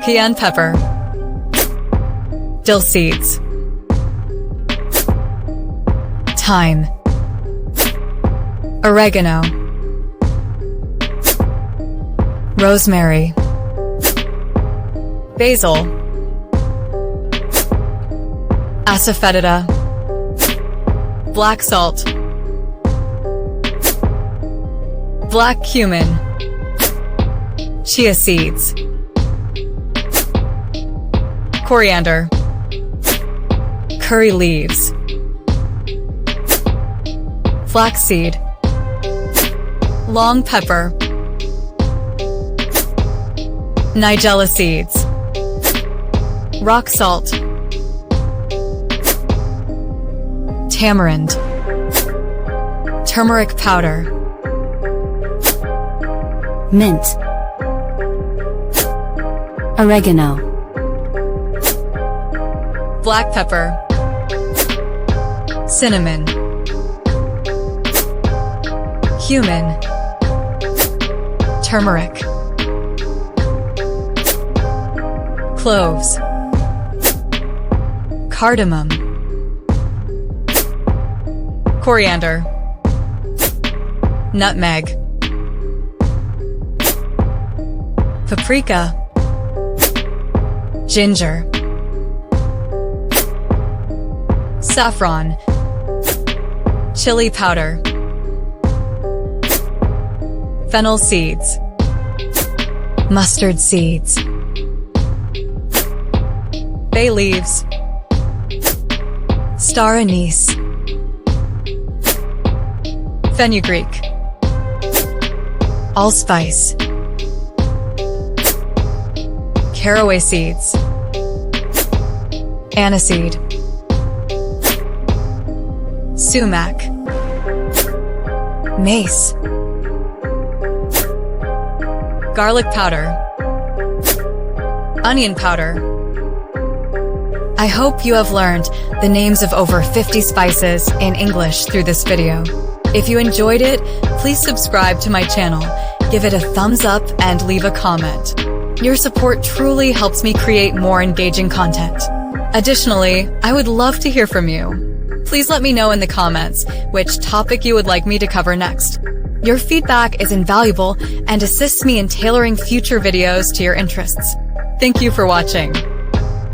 cayenne pepper, dill seeds, thyme, oregano, rosemary, basil, asafoetida, black salt, black cumin, chia seeds, coriander, curry leaves, flaxseed, long pepper, nigella seeds, rock salt, tamarind, turmeric powder, mint, oregano, black pepper, cinnamon, cumin, turmeric, cloves, cardamom, coriander, nutmeg, paprika, ginger, saffron, chili powder, fennel seeds, mustard seeds, bay leaves, star anise, fenugreek, allspice, caraway seeds, aniseed, sumac, mace, garlic powder, onion powder. I hope you have learned the names of over 50 spices in English through this video. If you enjoyed it, please subscribe to my channel, give it a thumbs up, and leave a comment. Your support truly helps me create more engaging content. Additionally, I would love to hear from you. Please let me know in the comments which topic you would like me to cover next. Your feedback is invaluable and assists me in tailoring future videos to your interests. Thank you for watching.